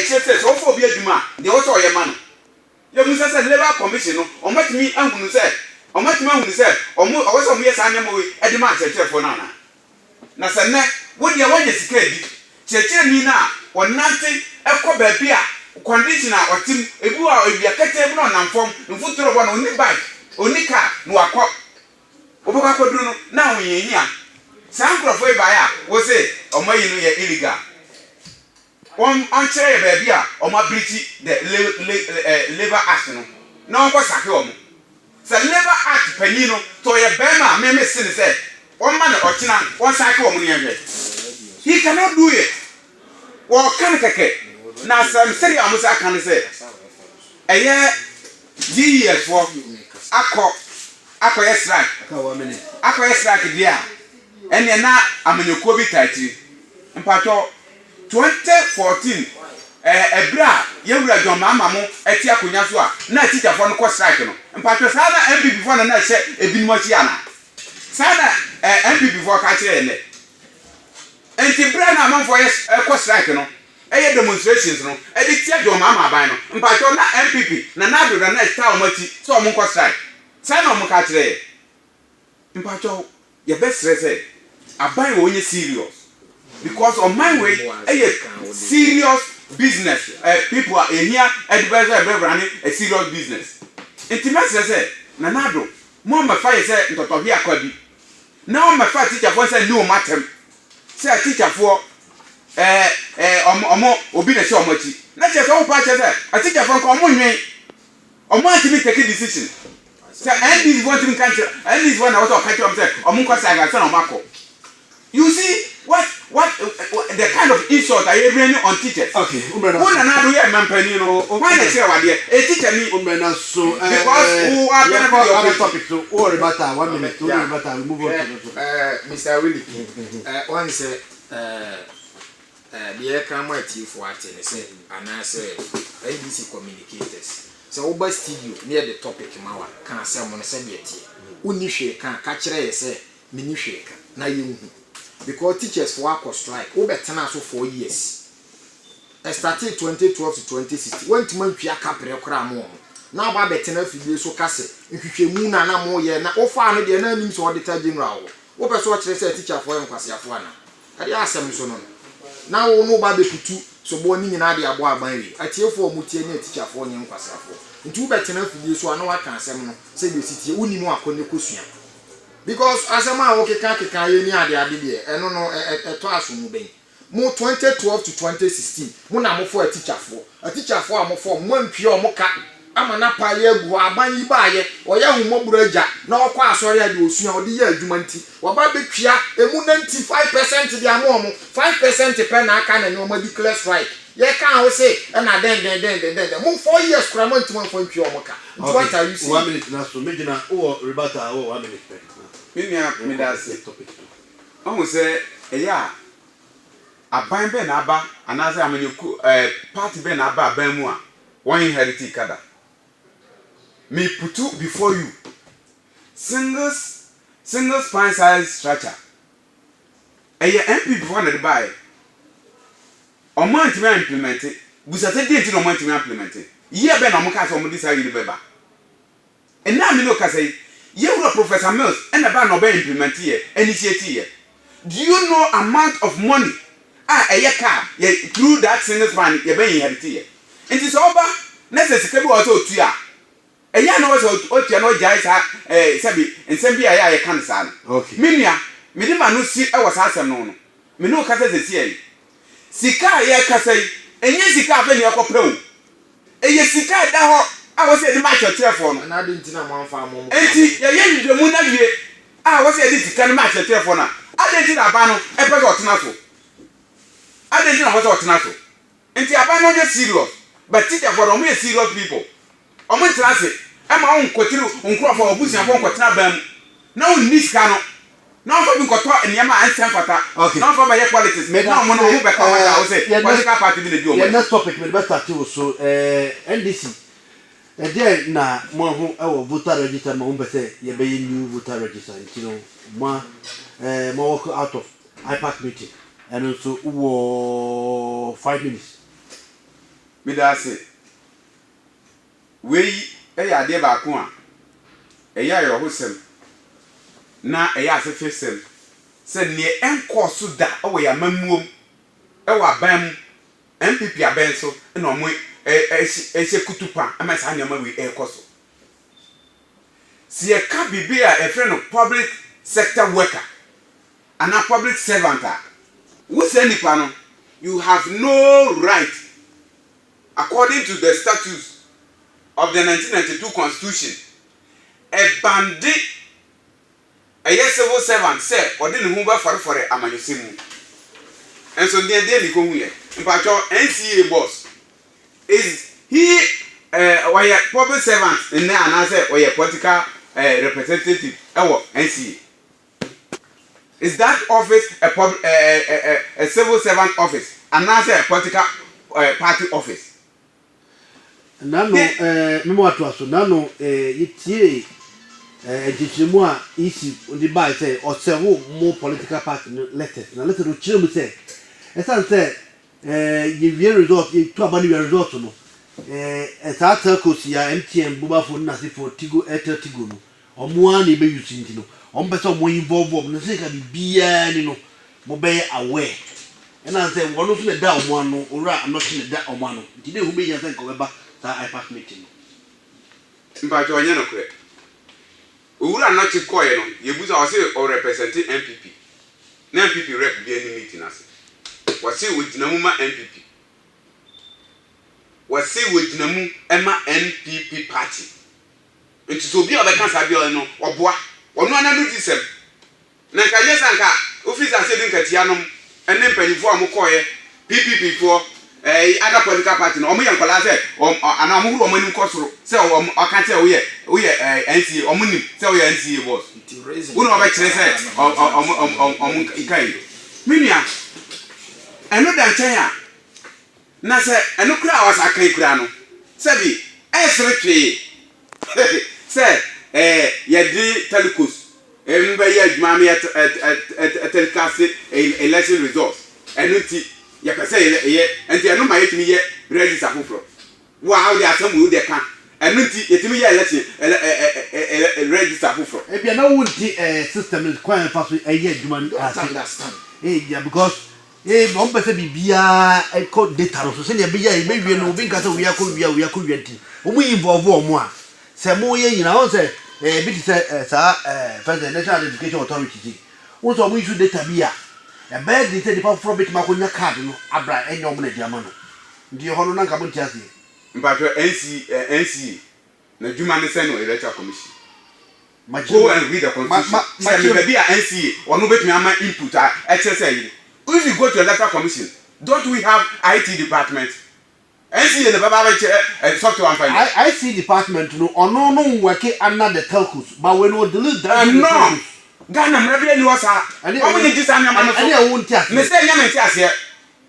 chete so for bi adwuma de wo so ye ma no ye mu say labor commission no o matimi ahunu say omo o so mo ye sa nyamo we e de ma chete fo na na se ne wo de wo ye sika di chete ni na wonante ekọ ba bi a condition a otim ebu a ebia kete bu no namfom mfuturo bo no ni bike oni car no akọ oboka koduru no na wo ye hia sankrofo ba ya wo say omayi no ye illegal on chere ba bi a oma breach the labor act no na on ko sake omo say labor act panino to ye bema me sin say on man ochina on sake omo ne ye he cannot do it wo kan keke na sam seri amusa kan say eye years for akọ yes strike akọ yes strike dia ene na amanyoko bi taiti mpacho 2014 ebra yewura John mama mo eti akonya so a na teacher for no ko strike no mpacho sa na MPP for na hye ebinimo chi ana sa na MPP for ka kire ene enti bra na amanfo yes ko strike no eye demonstrations no e di tia John mama aban no mpacho na MPP na na do na sta o mati so o mo ko strike sa na o mo ka kire mpacho ye best say aban wo nye serious because on my way serious business people are here advisor running a serious business intimacy say na nado mo ma fa say ntoto bi akwabi na o ma fa teacher for say no matter say teacher for omo obi na she omochi na che so pa che say a teacher for ko omo nwen omo antimi take decision say and this want to country and this one what country am say omo ko say ga say na mako. You see what the kind of insult are you bringing on teachers? Okay, Umbrella. Who na do you mampani no? Why they say what there? A teacher me Umbrella so because who are going to be topic so or about 1 minute, 2 minutes, we move on to Mr. Willie. One say the camera TV for attending say and I say NBC communicators. So over studio near the topic mawa can say mon say be tie. Uni hwe kan ka kire say mini hwe kan na yehu. Because teachers for work strike over 10 so 4 years. I started 2012 to 2016. Went to Mantua Capre Cramo. Now, by better figure so casse. If you moon and more year, now offer no the names or the general. What so say teacher for him, Quasiafana. I asked him so. Now, nobody put two so born in Adia Boy. I tell for Mutian teacher for him, Quasiafo. In 2 better figure so I know I can say the city only more connection. Because as a man okay can you near the idea and no to us mo 2012 to 2016 mo na mo for a teacher for am for mo mpie mo ka ama na pale agu aban yi baaye oya hu mo buraja na okwa asori ade osua ode ye adwuma nti wo ba betwia emu 95% dia mo 5% pe na aka na nyoma declare strike ye kan ho say na den mo 4 years kura mo ntimo for mpie mo ka what are you saying 1 minute na so megina o rebata o 1 minute Minia midase topic. Omo say eya aban be na aba anase amanyeku party be na aba aban mu a won inherit kada. Me putu before you single spine size structure. Eya MP before na dey buy. Omo antime implement it. Busate dey ti no omo antime implement it. Ye be na omo ka so omo decide you be ba. Ena me no ka say you were Professor Mills and about no implement here, initiate here. Do you know amount of money? A year car, through that single span, you're being inherited here. And it's over, necessary also to ya. A year knows what you know, Jais, Sabi, and Sambia, I can't say. Okay. Minia, Midima no see, I was asking no. Me no Casa is here. Sika, ya Casa, and yes, Sika, when you're pro. A yes, Sika, that I was at the match of telephone. And I didn't know one farm. Enti ya ye the moon na wie ah wo say this can match the telephone a adenti na ba no e pe so tena so adenti na ho so tena so enti aba no dey serious but teacher for them serious people omo tena se e ma won kwotiri onkro for obusia for kwotena ba mu na won ni sika no na for bi kwoto enema ansem fata na for ba ye politics me na omo no ho be ka wa say political party bi dey bi omo yeah next topic me be start so NDC there na mo ho e voter register ma umpese ye be new voter register you know ma work out of IPAC meeting and also 5 minutes medase we eya ade ba ko a eya yo hosem na eya asefesem se ne enkoso da o ya mamuom e wa ban MPP aben so na omo ehye kutupa amasa anya ma we ekoso si e ka bibi a e friend of public sector worker and a public servant who say nipa no you have no right according to the statutes of the 1992 constitution a bandit a civil servant say or didn't move for amanyosimu and so they go here in NCA boss is he or a public servant in there and I say or a political representative NCA. Is that office a civil servant office and not a political party office? Nano, memo atuaso. Nano, itie, jichimua isi undibai say or several more political party letters. Na letter uchimu say, esan say, ye result, ye tu abani result no. Esa telcos ya MTN buba phone nasi for Tigo Airtel Tigo no. Omuwa ni be using no. Ompesa mo involve no say ka bibia ni no. Mo be aware. And I say one of the da omo no, ora not in the da omo no. Today who be yan say ko beba that IPAC meeting. Mpacho onye no kure. Owura no chi koye no, ye buza o say o represent MPP. Na MPP rep bi any meeting ase. Wo say we dinamu ma MPP. Wo say we dinamu ema NPP party. Nti so bi obeka sabi o no, oboa. Onu ananu disem. Na ka yesa nka officer say din katia nom ene mpanifo amokoye PPP for other political party no omo yankola say ana amuhuru omo nim kosoro say aka tell we NCA omo nim say we NCA boss uno oba kire say omo ikai minia eno dan chen ya na say eno kura was akai kura no say bi esre twe say yedi telecos mba ye adwuma me telecast election results eno ti ya pese ye enti eno ma yetimi ye register foforo wo how dey asem wo dey kan eno ti yetimi ye election register foforo E bia na wonti system kwan fa so eye adwuma understand yeah, because on pese bibia e code data so se ne bia e bewie no bi nka se we akọ nti omu involve omu a se mo ye nyina on se bi ti se sa Federal National Education Authority won so omu issue data bia e be di se di pa from bit makonya card no abra enyo mo na diama no ndi ho no na nka mo nti ase mpacho NCA na dwuma ne se no electoral commission Go go and read the constitution say me be a NCA or no betumi ama input exercise if you go to electoral commission don't we have IT department NCA the baba software and finance IC department no ono no work under the telcos but when we delete that no Ghana mrebe ni wasa omo ni jisa nyama no ani e wonti ase me say nyama nti ase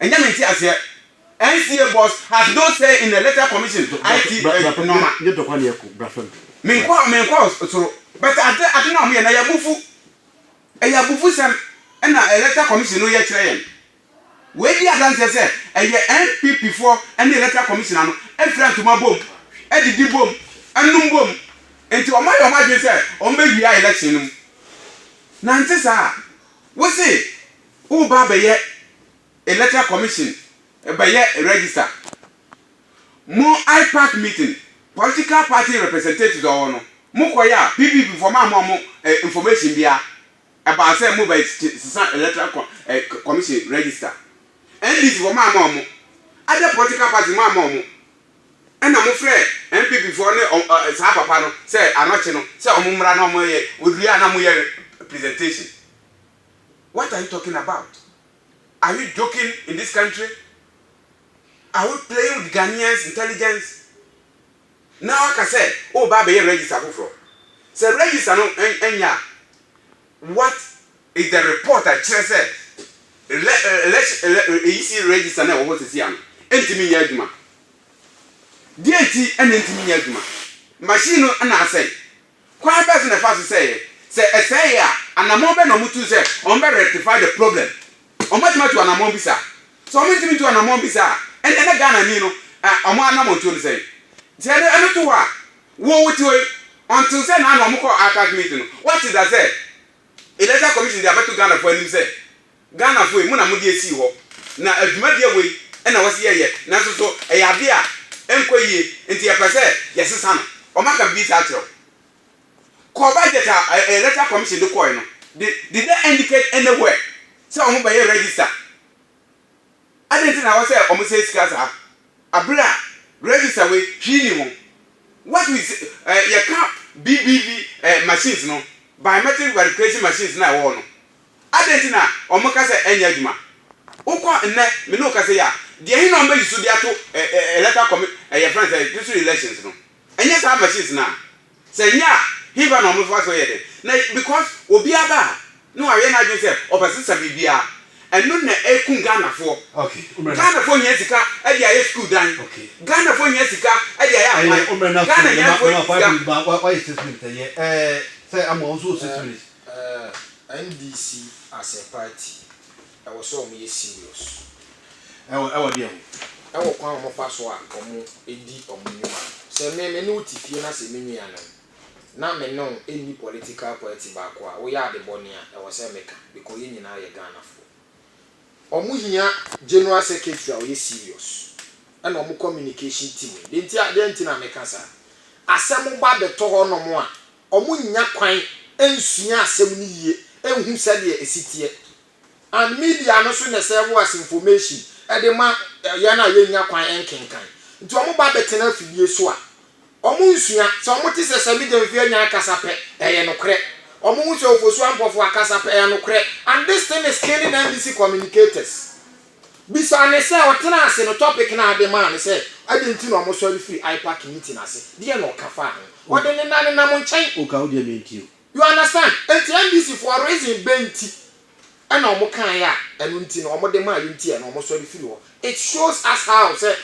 nyama nti ase NCA boss has no say in the electoral commission IT normal you to kwani eko brafem me kwa so but ade na omo na ya bufu sem na electoral commission no ye kire yen we di adanse say NPP for any electoral commission no efra ntoma bom edidi bom anum bom enti omo yo ma dwe say omo be wi election no Nanti sa, we say, who ba be ye electoral commission, be ye register. More IPAC meeting, political party representatives or no. Mo kwaya PPP for ma information bia about say mo be electoral commission register. NDC for ma other political party ma and I'm afraid MPP for no sa papa no say anoche no say omumra no mo ye odua na mo ye presentation. What are you talking about? Are you joking in this country? Are we playing with Ghanaians' intelligence? Now I can say, oh, Baba, you register for. Say register no enya. What is the report I just said? Election register now what is here? Entimi yaduma. DNT and entimi yaduma. Machine no na say. Kwa person na fast say. Say ya anamombe no mutu say on be rectify the problem on bet to anamombe bisa so on ntimi to anamombe bisa and Ghana ni no ọmọ anamonto ni say ti ene to wa wo wuti we until say na ọmọ ko IPAC meeting what is that say electoral commission dey abeto Ghana for anim say Ghana for mu na mu dey esi ho na adwuma dey we e na wose ye na so e ya be a enkoyie nti ye pese ye sesa no ọmọ ka bi sa atro ko budget electoral commission dey coin no did they indicate anywhere say ọmọ ba ye register na wose ọmọ say sika sa abra register we hini ho what we ye ka BBV machines no biometric verification machines na wo no na ọmọ ka say enya adwuma ukọ nne me no ka say ya de hin no mbe su dia to electoral commission your friends district elections no enya sa machines na say nya hiba no mo fa so ye de na because obi aba no awe na adwun say opposite bibia enu na ekun Ghana for okay Ghana for nya sika e dia ye school dan okay Ghana for nya sika e dia ya Ghana nya for why is this minute ye say am also 6 minutes NDC as a party I was so me serious e wo dia I wo kwan mo fa so a omo edi omo nyuma se me no tifie na se me nua na me no any political party ba ko a wo ya de boni a e wo se meka because yin nyina ye Ghana for omo hia general secretary a wo serious and omo communication team de nti na meka sa asem ba beto ho no mo a omo nya kwan ensua asem ni yie enhu sade esitie and media no so na serve as information e de ma ya na ye nya kwan enkenkan nti omo ba betena afidie so a omo nsua so omo ti se media mfie nya akasa pe eye no kre omo hu se ofosu ampofo akasa pe eye no kre and this thing is killing NDC communicators bisa ne se otena ase no topic na ade ma ne se adenti no omo sorry free IPAC meeting ase de no kafa o de ne na mo nchen o ka o de mentio you understand enti NDC for reason benti and omo kan ya enu nti no omo de ma yu nti e no omo sorry free wo it shows us how say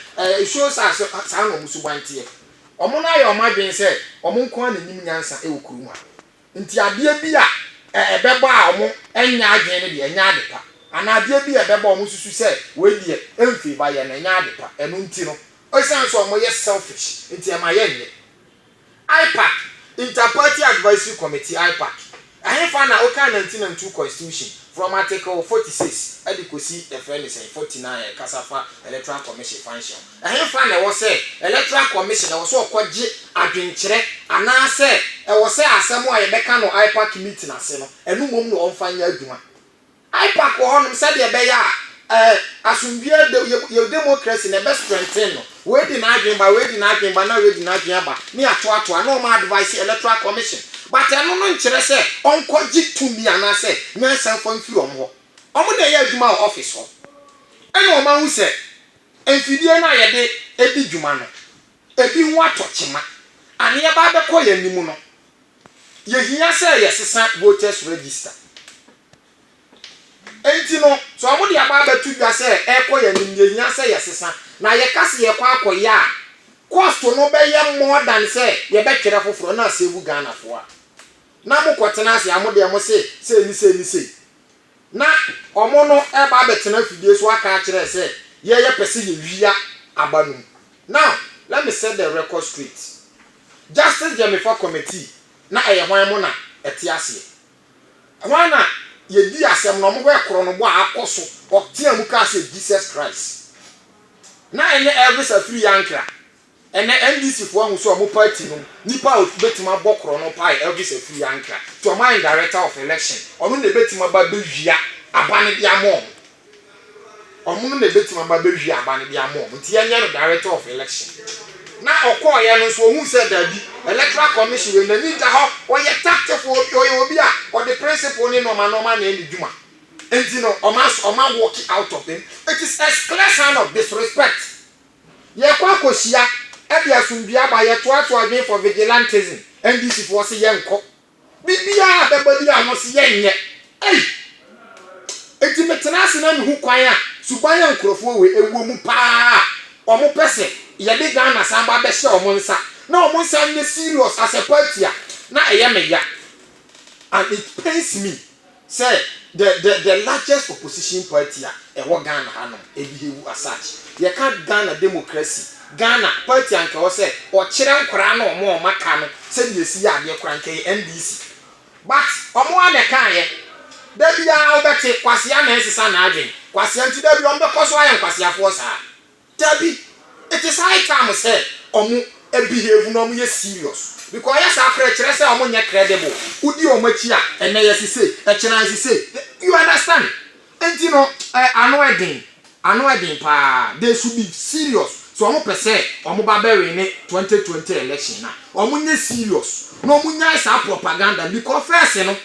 it shows us how no musu bantie omo na ya omadwen say omo nko na nim nyansa e wokuru mu nti ade bi a ebebo a omo enya adwen ne de enya adepa ana ade bi ebebo omo susu say we die emfi ba ye na enya adepa enu nti no o san so omo ye selfish nti e ma ye nye IPAC Interparty Advisory Committee IPAC ahefa na oka 1992 constitution from article 46 adequacy the friend is 49 kasafa electoral commission function ahefa na wo say electoral commission na wo so okoje adwenkyere ana say e wo say asem a ye beka no IPAC meeting ase no enu mom no onfanya adwuma IPAC wo honom say de be ya asumbia de democracy na best strengthen no we di na adwen na we di na adwen ba ni ato na o ma advise electoral commission but eno no nkyere se onkoji tumi ana se nyansan fo mfiri omho omo na ye adwuma office ho eno o ma hu se enfidie na ye de ebi dwuma no ebi hu atochema ane ye ba be ko ye nimu no ye hia se ye sesa voters register enti no so omo de aba ba tu dwa se e ko ye nimu ye hia se ye sesa na ye kase ye kwa akoya cost no be ye more than say ye be twere foforo na save Ghana for na mo kwotena ase amode mo se ni na omo no e ba betena fidie so aka kire se ye pese ye wia abanu now let me set the record straight Justice Jemifa committee na eye hwan mo na ete ase hwan na ye di asem no mo go ekoro no bo akoso otia mu ka se Jesus Christ na ene every free yankra ene NDC fo ahu so mo party no nipa o betima bokro no pai every free yankra to my director of election onu na betima ba bewia abane dia mo onu na betima ba bewia abane dia mo nti enye no director of election na okoye no so hu se dabi electoral commission we na nita ho oye tactful obi a or the principle ni normal na eni dwuma enti no oma walk out of them it is a clear sign of disrespect ye kwa kosia e bia sumbia ba ye to adwen for vigilantism NDC for se ye nko bibia bebodi a no se ye nye enti metena se na hu kwan a suban ya nkrofo we ewo mu pa omo pese ye de Ghana samba be hye omo nsa na omo nsa ne serious as a party na eye meya and it pains me say the largest opposition party e wo Ghana hanom e behave as such ye can't Ghana democracy Ghana party anka wo say o kire nkora na omo maka no say de si ya de kora nka NDC but omo ameka ye da bia obete kwasea na nsesa na adwen kwasea nti da bia ombekoso ayen kwasea fo sa da bi it is high time say omo behave no omo ye serious because yes akra kire say omo nye credible udi omo chi a ene yes say e kire say you understand enti no ano edin pa they should be serious so omo pese omo ba bewe ni 2020 election na omo nye serious no omo nya sa propaganda because first no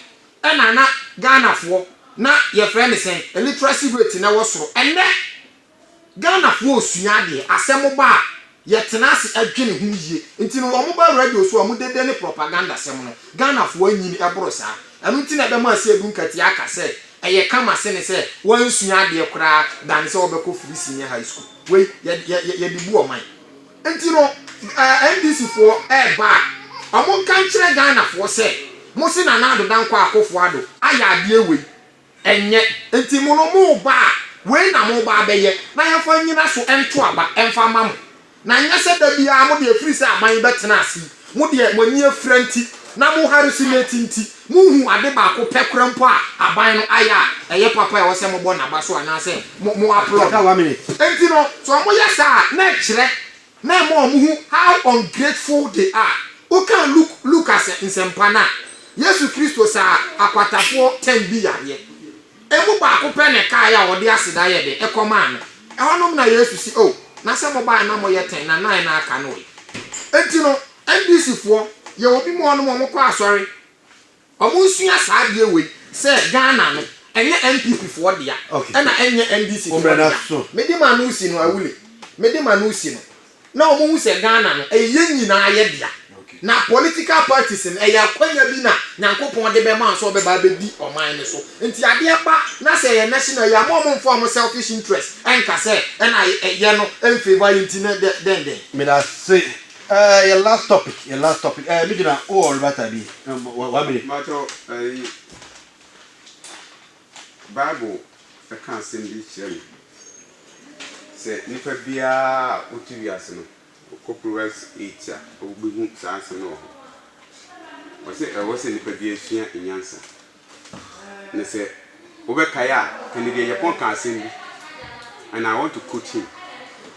na Ghana fo na your friend say illiteracy rate na wo soro ene Ghana fo osua de asemo ba ye tenase adwene hu yie nti no omo ba radio so omo dede ne propaganda sem no Ghana fo anyini eboro sa anu nti na be ma se edu nkati aka se eye kama se ne se wan sua de kura dan se obeko free senior high school we ye dibu oman nti no NDC fo ba omo kan kire Ghana fo se mo se na na adodan kwa akofo ado aya ade ewe enye nti mo no mo ba we na mo ba beye na ya fa nyina so ento aba emfa mam na nya se da bia mo de free se aman betena asi mo de mo nyi afranti na mo harusinati nti mo hu ade ba ko pekura mpo a aban no aya eye papa e wo se mo bo na ba so ana se mo upload 1 minute enti no so mo yesa na kire na mo hu how ungrateful they are who can look as nsempana Yesu Kristo sa akwatafo 10 bi yare emu ba ko pe ne kai a wode aseda ye de ekoman e honom na Yesu si oh na se mo ba na mo ye 10 na 9 na aka no enti no NDC fo ye obi mo no mo kwa asori omo nsua sa de we se Ghana no enye MPP fo de ya na enye NDC fo de medi ma no usi no awule medi ma no usi no na omo hu se Ghana no enye nyina ye de na political parties in eya kwanya bi na nyankopon de be man so be ba be di oman ne so nti ade ba na say ye national ya mo for selfish interest enka say na ye no en favor nti na den me da say your last topic me gina all better be 1 minute macho Bible e kan say ndi chere say nipa bia otiwi ase no Proverbs 8 ogbegu sanse no wose nipa bi afia enyansa ne se obekaya Kennedy Japan kan asem bi and I want to quote him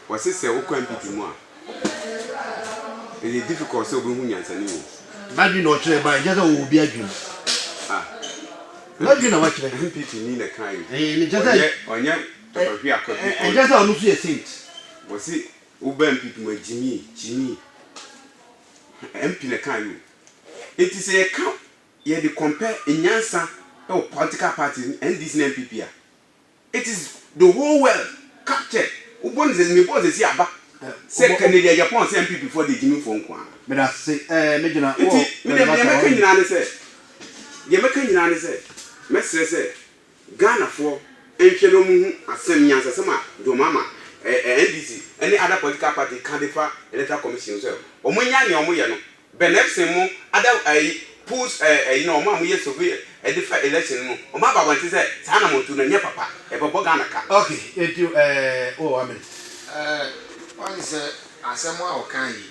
wose se okwan bidimu a it is difficult so obehu nyansa ni wo badu no kire ba je so obi adwum badu na wa kire MPP ni na kan ni je say onye topafi akabi je say onu su ye saint wose Uben people with Jimmy MP le kan you. It is a count ye de compare Nyansa or political parties and this MPP. It is the whole world captured. Ubon is me boss is aba. Say Canada Japan say MPP before the Jimmy phone kwa. Me da say me gina me make nyina ne say. Ye make nyina ne say. Me say Ghana for enhwe no mu asem Nyansa sama do mama NDC any other political party can defer electoral commission so omunya ne omoye no benefit mu other push you know omo ye so be defer election no omo aba wanti say sa na montu na nye papa e bobo Ghana ka okay thank you amen one say asemo a okan yi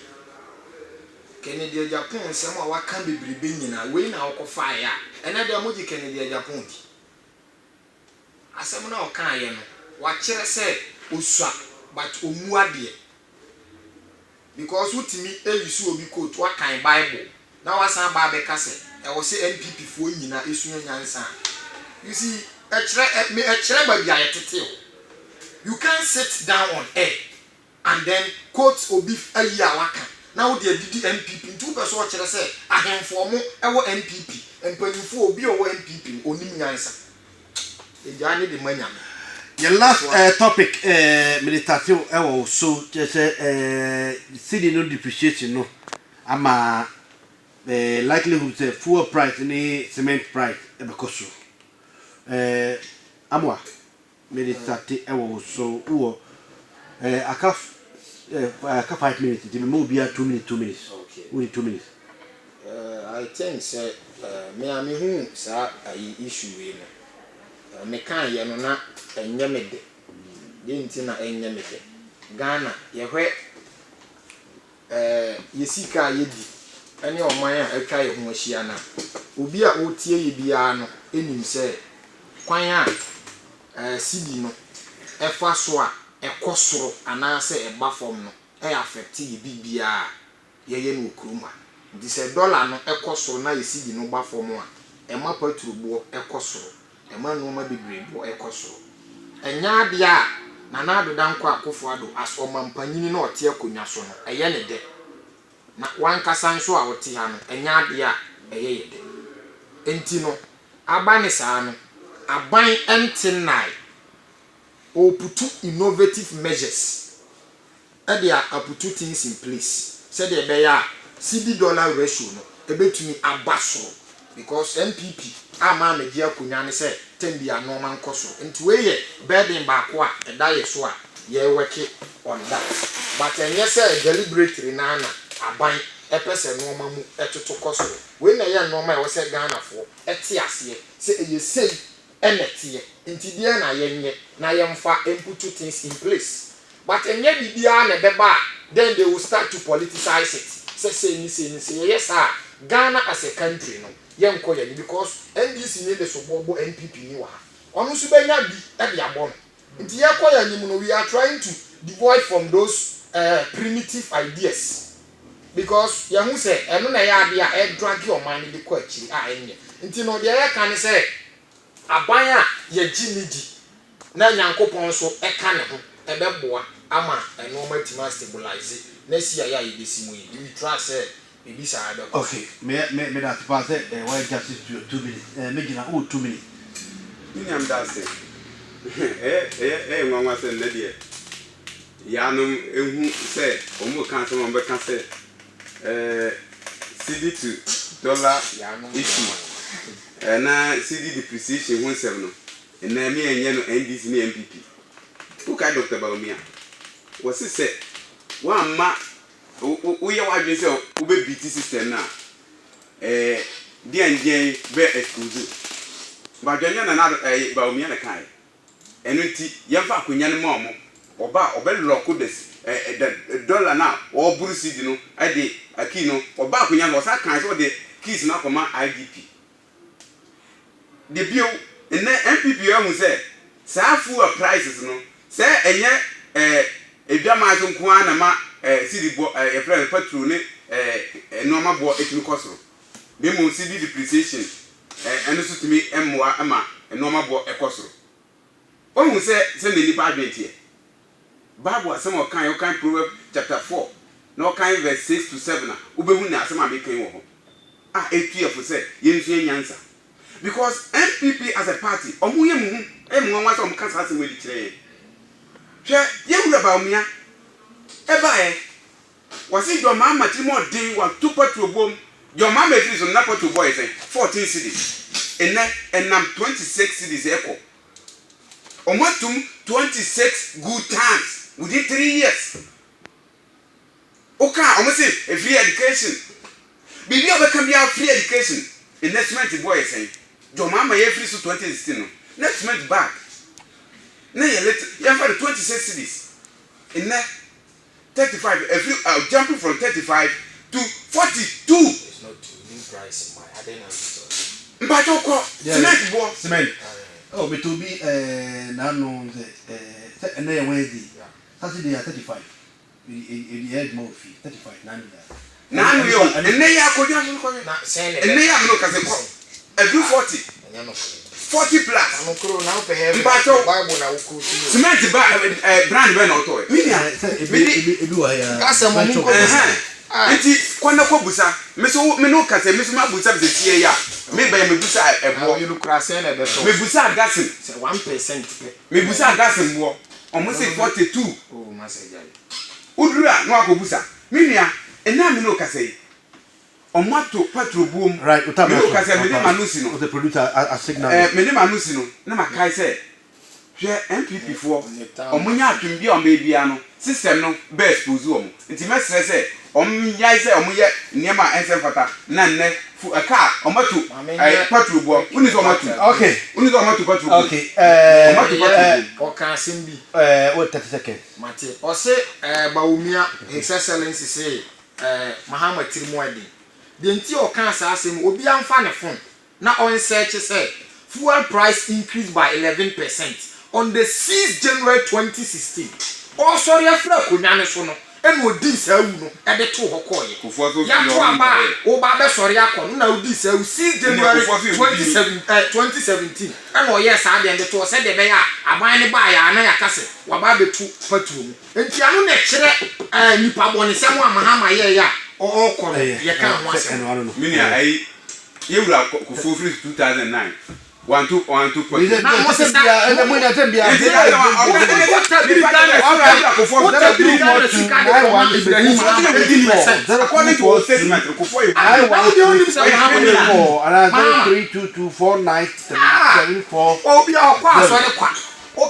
Kennedy Japan asemo a wakan bebrebe nyina we na okofa ya ena de moji Kennedy Japan di asemo na okan ye no wa kire say uswa but omuade because utimi eyisu obi quote wa kan Bible na wasan ba be kase e wo se NPP fo nyina esunya nyansa you see e kire ba bia yetete you can't sit down on air and then quote obi ayi a waka na wo de didi MPP ntu be so o kire se ahemfo mo e wo MPP empanifo obi o wo MPP onim nyansa e jani de manyam. Your last topic meditation so just city no depreciation no ama likelihood say fuel price ni cement price e be koso amwa meditate so wo aka 5 minutes the me be 2 minutes okay we 2 minutes I think say me am hu sa issue we no me kan ye no na enye me de nti na enye me de Ghana ye hwe yesika yedi ene oman a atwa ye ho ahia na obi a otie ye bia no enim se kwan a sidi no efa so a ekosoro ana se eba fom no e affect ye bibia ye no okruma di se dollar no ekosoro na ye sidi no ba fom a ema paturubo ekosoro ema no ma bebrebo ekosoro enya bia na na adoda nkọ akofo ado asoma mpanyini na ote akonya so no eye ne de na wankasa nso a wote ha no enya ade a eye ye de enti no aba ne saa no aban entinai o putu innovative measures they are putu things in place said they be ya CD dollar ratio no ebetumi abaso because MPP ama na dia kunya ne say tem bia no man koso enti we ye burden ba ko a eda ye so a ye work on that but enye say deliberately na aban epese no ma mu etoto koso we na ye no ma e wo say Ghana fo ete ase say eye sei enete enti dia na ye nye na ye mfa putu things in place but enye bibia na beba then they will start to politicize it say yes sir Ghana as a country no yenko ye because NDC need the sobobo NPP ni wa onu su benya bi e dia bon nti ye koya nim no we are trying to devoid from those primitive ideas because ye hu say eno na ya ade a e drag your mind bi ko akiri a enye nti no de ye kan say aban a ye gimidi na nyankopon so e ka ne ho e beboa ama eno matima stabilize na si ya ye besi mu yi we trust say bibi sa do okay me that pass why justice to 2 minutes me gina 2 minutes ni am da say nwanwa say na de ya no ehu say omo kan so mo be kan say CD to dollar issue na CD depreciation won seven no na me enye no NDC ni MPP who ka Dr. Baumia was say one ma we ya wadwe say we be BT system na dia be exclusive ba dwanya na Baumia na kai eno nti yemfa akonya ne ma omo oba lock this dollar na o buru CD no ade aki no oba akonya no sa kan so de keys na koma IDP de bio ene MPP ya hu say sa fuel prices no say enye edwama so nko ana ma CD bo e friend petrol ne normal bo etimi kosoro be mo CD depreciation eno so timi emwa ama normal bo ekosoro o hu say ne nipa adwentie Bible asem o kan Proverbs chapter 4 no kan verse 6 to 7 na obehu na asem amekan wo ho etuefo say yensu nyansa because MPP as a party omuye muhu emwanwa so omkasa asem wedi kire hwe yewura Baumia ebae wasi your mama timo dey wa tupa to bom your mama is on napa to boy say 14 cities enam 26 cities eko omatum 26 good times within 3 years okay omase a free education bibi obekam ya free education investment boy say your mama ye free so 2016 no next month back na ye let ya for 26 cities in 35 every jumping from 35 to 42 it's not too new price in my I don't know mbachoko cement oh me to be na no and then Wednesday Saturday 35 in the head more fee 35 nanu yo enne ya akoja so ko na enne ya no kase ko every 40 40 plus anokro na ope heaven Bible na ukuru cement ba brand be na oto ebi wa ya kase mo mu ko enti kwana ko busa me no kase me so ma busa be tie ya me ba me busa ebo you look rase na be so me busa gasin 1% me busa gasin mo omo say 42 oh ma say jai udura no akobusa minia ena me no kase omato patro boom right me no kase me ma no si no the producer a signal me ma no si no na makai say hwe MPP fo omunya atwem bia o ma bia no system no be expose omo nti me sere say omnyai say omuye niema ensem fata na nne aka omato patro boom uni so omato okay uni so omato patro okay omato patro o kan simbi what 30 seconds mate o say Baumia his excellency say Mahama Tirimwadi. The entire cancer say obi amfa ne phone na on search say fuel price increased by 11% on the 6th January 2016. Oh sorry afra kunya so no enu odi sawu no e de to hokoye ya to aba o ba be sorry akọ na odi sawu 6 January 2017 enu oye sa de to se de be ya aban ne ba ya na ya kase wa ba be tu patuo mu enti anu na kire nipa bone se mo amahama ye ya o ko ye kan ho ase mini ai yewura kofo free 2009 1-2 na mo se bia e mo na tem bia according to our statement kofo you I want you 3224974 obi akwa so ne kwa